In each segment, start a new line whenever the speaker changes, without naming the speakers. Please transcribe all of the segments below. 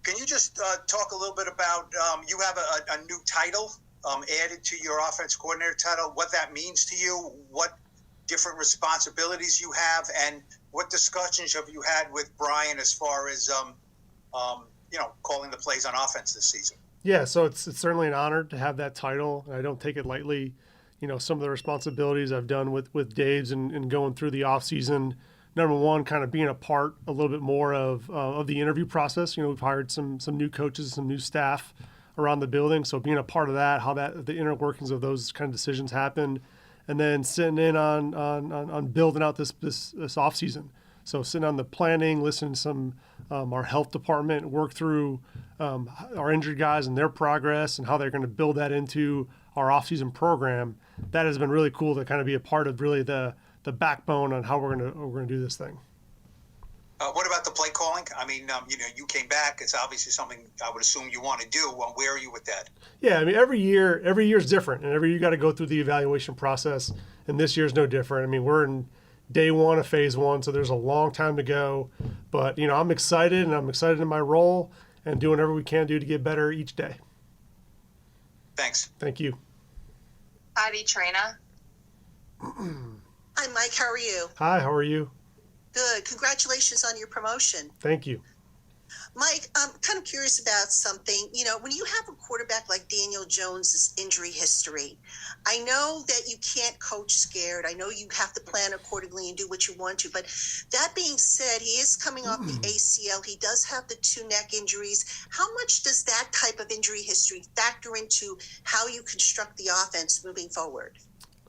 Can you just talk a little bit about, you have a new title added to your offense coordinator title, what that means to you, what different responsibilities you have, and what discussions have you had with Brian as far as, calling the plays on offense this season?
Yeah, so it's certainly an honor to have that title. I don't take it lightly. Some of the responsibilities I've done with Dave's and going through the offseason. Number one, kind of being a part a little bit more of the interview process. We've hired some new coaches, some new staff around the building. So being a part of that, how the inner workings of those kind of decisions happen, and then sitting in on building out this offseason. So sitting on the planning, listening to some our health department work through our injured guys and their progress and how they're going to build that into our offseason program. That has been really cool to kind of be a part of really the backbone on how we're going to do this thing.
What about the play calling? I mean, you came back. It's obviously something I would assume you want to do. Where are you with that?
Yeah, I mean, every year is different, and every year you got to go through the evaluation process, and this year's no different. I mean, we're in day one of phase one, so there's a long time to go. But, I'm excited, and I'm excited in my role and doing whatever we can do to get better each day.
Thanks.
Thank you.
Heidi Trina.
Hi, Mike. How are you?
Hi, how are you?
Good. Congratulations on your promotion.
Thank you.
Mike, I'm kind of curious about something. When you have a quarterback like Daniel Jones' injury history, I know that you can't coach scared. I know you have to plan accordingly and do what you want to. But that being said, he is coming off the ACL. He does have the 2 neck injuries. How much does that type of injury history factor into how you construct the offense moving forward?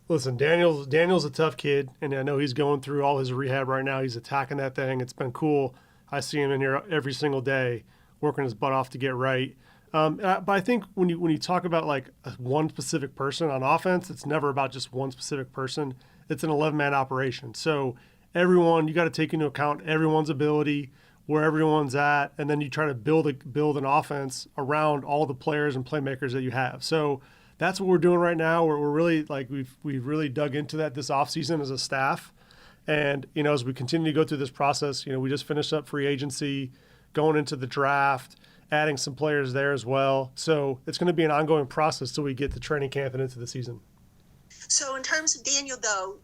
Listen, Daniel's a tough kid, and I know he's going through all his rehab right now. He's attacking that thing. It's been cool. I see him in here every single day working his butt off to get right. But I think when you talk about like one specific person on offense, it's never about just one specific person. It's an 11-man operation. So you got to take into account everyone's ability, where everyone's at, and then you try to build an offense around all the players and playmakers that you have. So that's what we're doing right now. We're really we've really dug into that this offseason as a staff. And, as we continue to go through this process, we just finished up free agency, going into the draft, adding some players there as well. So it's going to be an ongoing process till we get to training camp and into the season.
So in terms of Daniel, though,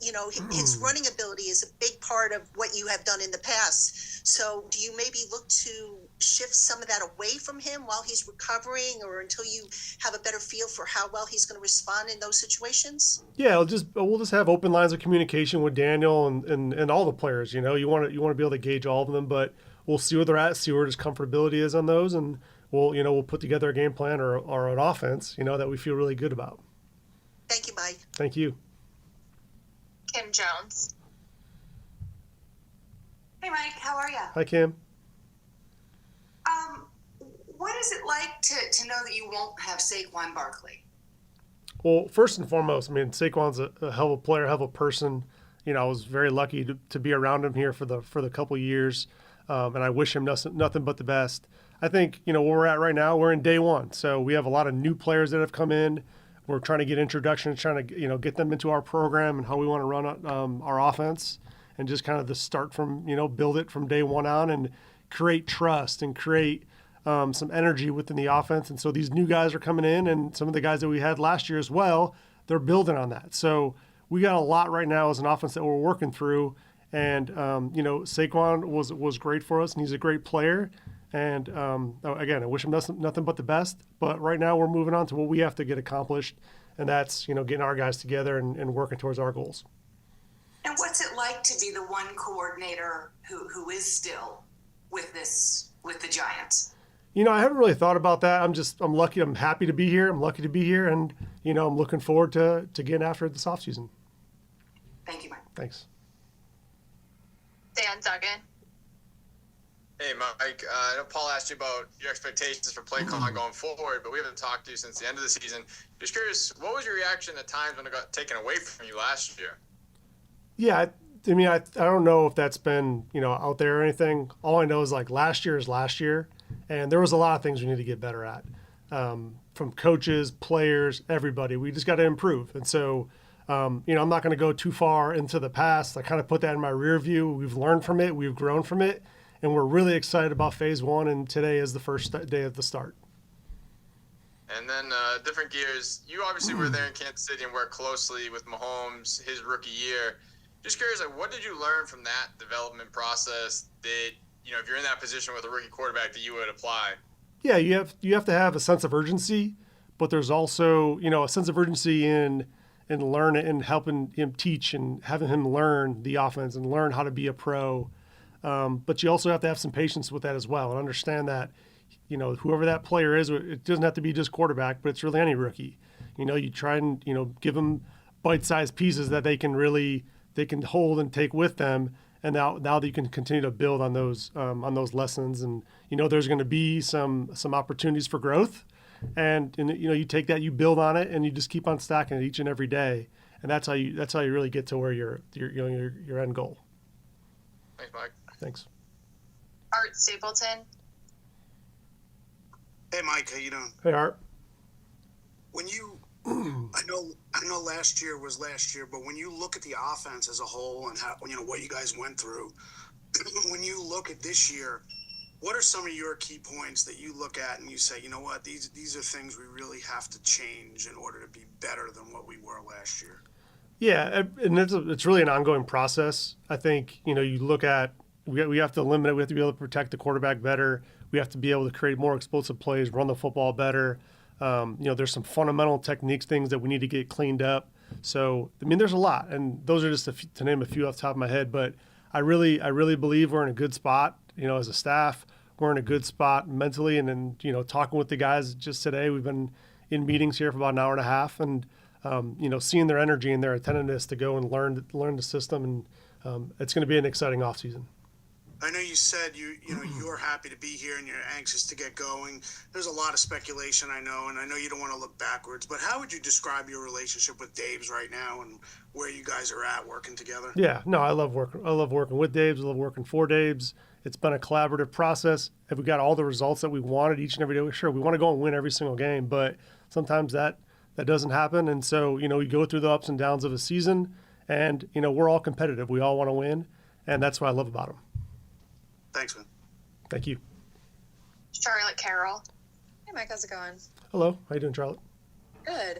his running ability is a big part of what you have done in the past. So do you maybe look to shift some of that away from him while he's recovering, or until you have a better feel for how well he's going to respond in those situations?
Yeah, we'll just have open lines of communication with Daniel and all the players. You want to be able to gauge all of them, but we'll see where they're at, see where his comfortability is on those, and we'll put together a game plan or an offense that we feel really good about.
Thank you, Mike.
Thank you.
Kim Jones.
Hey, Mike. How are you?
Hi, Kim.
What is it like to know that you won't have Saquon Barkley?
Well, first and foremost, I mean, Saquon's a hell of a player, hell of a person. I was very lucky to be around him here for the couple of years, and I wish him nothing but the best. I think, where we're at right now, we're in day one. So we have a lot of new players that have come in. We're trying to get introductions, trying to, get them into our program and how we want to run our offense, and just kind of the start from, build it from day one on and create trust and create some energy within the offense. And so these new guys are coming in, and some of the guys that we had last year as well, they're building on that. So we got a lot right now as an offense that we're working through. And, Saquon was great for us, and he's a great player. And, again, I wish him nothing but the best. But right now we're moving on to what we have to get accomplished, and that's, getting our guys together and working towards our goals.
And what's it like to be the one coordinator who is still with the Giants?
I haven't really thought about that. I'm lucky. I'm happy to be here. I'm lucky to be here. And, I'm looking forward to getting after it this offseason.
Thank you, Mike.
Thanks.
Dan Duggan.
Hey, Mike. I know Paul asked you about your expectations for play calling going forward, but we haven't talked to you since the end of the season. Just curious, what was your reaction at times when it got taken away from you last year? Yeah,
I don't know if that's been, out there or anything. All I know is last year is last year, and there was a lot of things we need to get better at. From coaches, players, everybody. We just got to improve. And so, I'm not going to go too far into the past. I kind of put that in my rear view. We've learned from it. We've grown from it. and we're really excited about phase 1, and today is the first day of the start.
And then different gears. You obviously were there in Kansas City and worked closely with Mahomes his rookie year. Just curious, like, what did you learn from that development process that, if you're in that position with a rookie quarterback, that you would apply?
Yeah, you have to have a sense of urgency, but there's also, a sense of urgency in learning and helping him teach and having him learn the offense and learn how to be a pro. But you also have to have some patience with that as well and understand that, whoever that player is, it doesn't have to be just quarterback, but it's really any rookie. You try and, give them bite-sized pieces that they can hold and take with them. And now that you can continue to build on those lessons, and there's going to be some opportunities for growth, and you take that, you build on it, and you just keep on stacking it each and every day, and that's how you really get to where your end goal.
Thanks, Mike.
Thanks.
Art Stapleton.
Hey, Mike, how you doing?
Hey, Art.
When you, I know last year was last year, but when you look at the offense as a whole and how, what you guys went through, when you look at this year, what are some of your key points that you look at and you say, these are things we really have to change in order to be better than what we were last year?
Yeah, and it's really an ongoing process. I think, you look at, we have to limit it. We have to be able to protect the quarterback better. We have to be able to create more explosive plays, run the football better. There's some fundamental techniques, things that we need to get cleaned up. So, there's a lot, and those are just to name a few off the top of my head. But I really believe we're in a good spot. As a staff, we're in a good spot mentally. And then, talking with the guys just today, we've been in meetings here for about an hour and a half, and seeing their energy and their attentiveness to go and learn the system, and it's going to be an exciting offseason.
I know you said you're happy to be here and you're anxious to get going. There's a lot of speculation, I know, and I know you don't want to look backwards, but how would you describe your relationship with Dave's right now and where you guys are at working together?
Yeah, no, I love working with Dave's. I love working for Dave's. It's been a collaborative process. Have we got all the results that we wanted each and every day? Sure, we want to go and win every single game, but sometimes that doesn't happen. And so, we go through the ups and downs of a season, and, we're all competitive. We all want to win, and that's what I love about them.
Thanks, man.
Thank you.
Charlotte Carroll.
Hey, Mike, how's it going?
Hello. How you doing, Charlotte?
Good.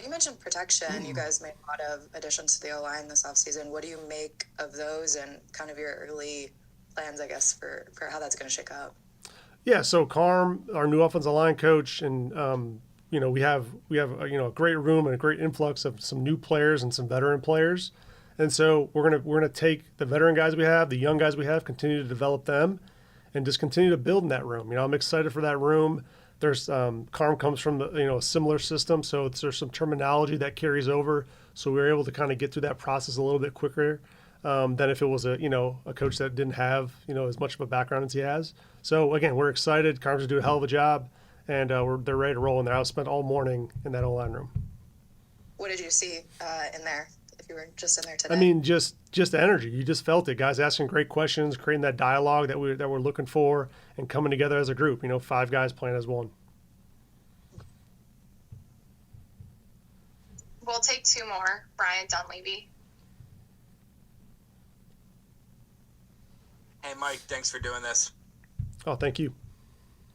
You mentioned protection. You guys made a lot of additions to the O-line this offseason. What do you make of those and kind of your early plans, I guess, for how that's going to shake up? Yeah,
so Carm, our new offensive line coach, and we have a great room and a great influx of some new players and some veteran players. And so we're gonna take the veteran guys we have, the young guys we have, continue to develop them, and just continue to build in that room. I'm excited for that room. There's Carm comes from a similar system, so there's some terminology that carries over. So we were able to kind of get through that process a little bit quicker than if it was a coach that didn't have as much of a background as he has. So again, we're excited. Carm's doing a hell of a job, and they're ready to roll in there. I spent all morning in that O-line room.
What did you see in there? You were just in there today.
Just energy. You just felt it. Guys asking great questions, creating that dialogue that we're looking for, and coming together as a group. 5 guys playing as one.
We'll take 2 more. Brian Dunleavy.
Hey, Mike, thanks for doing this.
Oh, thank you.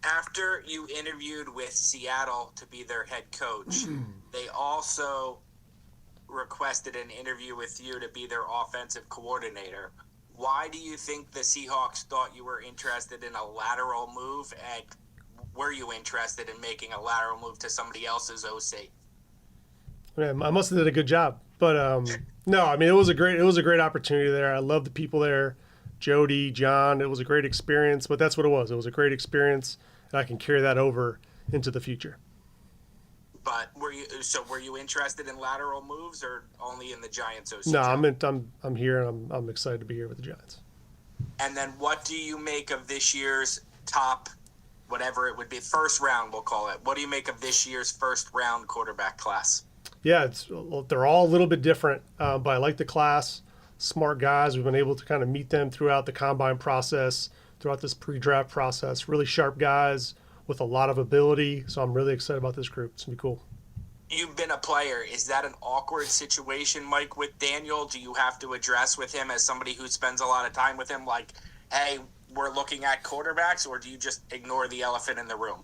After you interviewed with Seattle to be their head coach, they also requested an interview with you to be their offensive coordinator. Why do you think the Seahawks thought you were interested in a lateral move, and were you interested in making a lateral move to somebody else's OC?
I must have did a good job, but no, it was a great opportunity there. I love the people there, Jody, John. It was a great experience, but that's what it was. It was a great experience, and I can carry that over into the future.
But were you interested in lateral moves or only in the Giants OC?
No, I'm here, and I'm excited to be here with the Giants.
And then what do you make of this year's top, whatever it would be, first round, we'll call it? What do you make of this year's first round quarterback class?
Yeah, they're all a little bit different, but I like the class. Smart guys. We've been able to kind of meet them throughout the combine process, throughout this pre-draft process. Really sharp guys with a lot of ability. So I'm really excited about this group. It's going to be cool.
You've been a player. Is that an awkward situation, Mike, with Daniel? Do you have to address with him as somebody who spends a lot of time with him, like, hey, we're looking at quarterbacks, or do you just ignore the elephant in the room?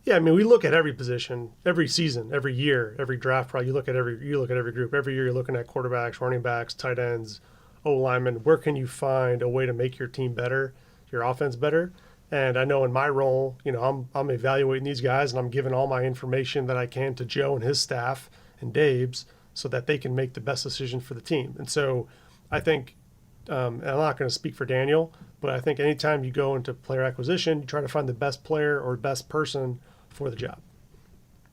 Yeah, I mean, we look at every position, every season, every year, every draft. Probably you look at every group. Every year, you're looking at quarterbacks, running backs, tight ends, O linemen. Where can you find a way to make your team better, your offense better? And I know in my role, I'm evaluating these guys, and I'm giving all my information that I can to Joe and his staff and Dave's, so that they can make the best decision for the team. And so, I think, and I'm not going to speak for Daniel, but I think anytime you go into player acquisition, you try to find the best player or best person for the job.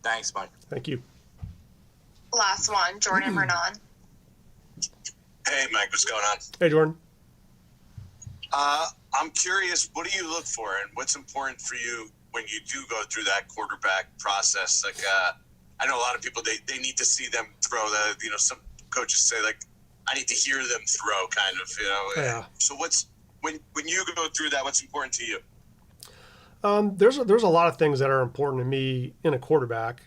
Thanks, Mike.
Thank you.
Last one, Jordan Renan.
Hey, Mike, what's going on?
Hey, Jordan.
I'm curious, what do you look for, and what's important for you when you do go through that quarterback process? Like, I know a lot of people, they need to see them throw. Some coaches say, like, I need to hear them throw, kind of,
Yeah.
So when you go through that, what's important to you?
There's a lot of things that are important to me in a quarterback.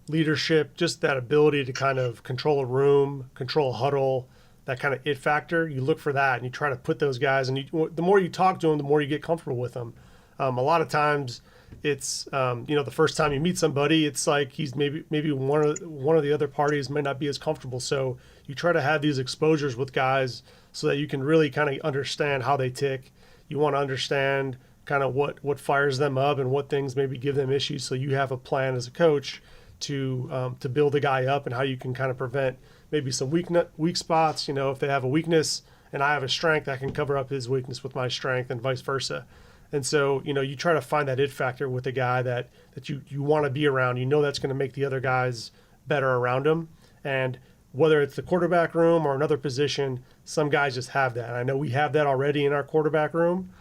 Leadership, just that ability to kind of control a room, control a huddle, that kind of it factor. You look for that, and you try to put those guys. And the more you talk to them, the more you get comfortable with them. A lot of times, it's the first time you meet somebody, it's like he's maybe one of the other parties may not be as comfortable. So you try to have these exposures with guys so that you can really kind of understand how they tick. You want to understand kind of what fires them up and what things maybe give them issues. So you have a plan as a coach to build a guy up, and how you can kind of prevent maybe some weak spots. If they have a weakness and I have a strength, I can cover up his weakness with my strength, and vice versa. And so, you try to find that it factor with a guy that you want to be around. That's going to make the other guys better around him. And whether it's the quarterback room or another position, some guys just have that. And I know we have that already in our quarterback room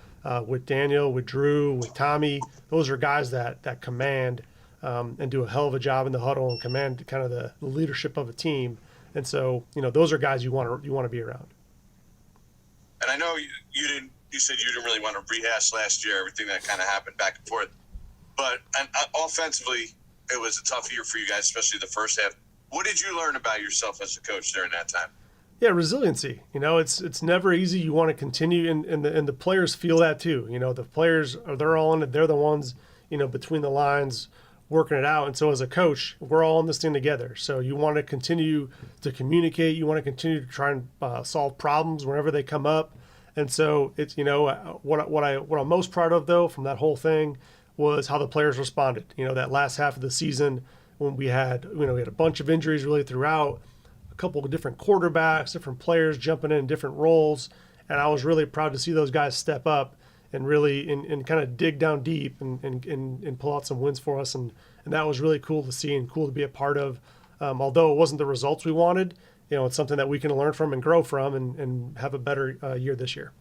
with Daniel, with Drew, with Tommy. Those are guys that command and do a hell of a job in the huddle and command kind of the leadership of a team. And so, those are guys you want to be around.
And I know you said you didn't really want to rehash last year, everything that kind of happened back and forth. But offensively, it was a tough year for you guys, especially the first half. What did you learn about yourself as a coach during that time?
Yeah, resiliency. It's never easy. You want to continue, and the players feel that too. The players they're all in it. They're the ones between the lines working it out. And so as a coach, we're all in this thing together. So you want to continue to communicate. You want to continue to try and solve problems whenever they come up. And so it's what I'm most proud of though from that whole thing was how the players responded. That last half of the season when we had a bunch of injuries really throughout, a couple of different quarterbacks, different players jumping in different roles, and I was really proud to see those guys step up and really and kind of dig down deep and pull out some wins for us, and that was really cool to see and cool to be a part of. Although it wasn't the results we wanted, it's something that we can learn from and grow from and have a better year this year.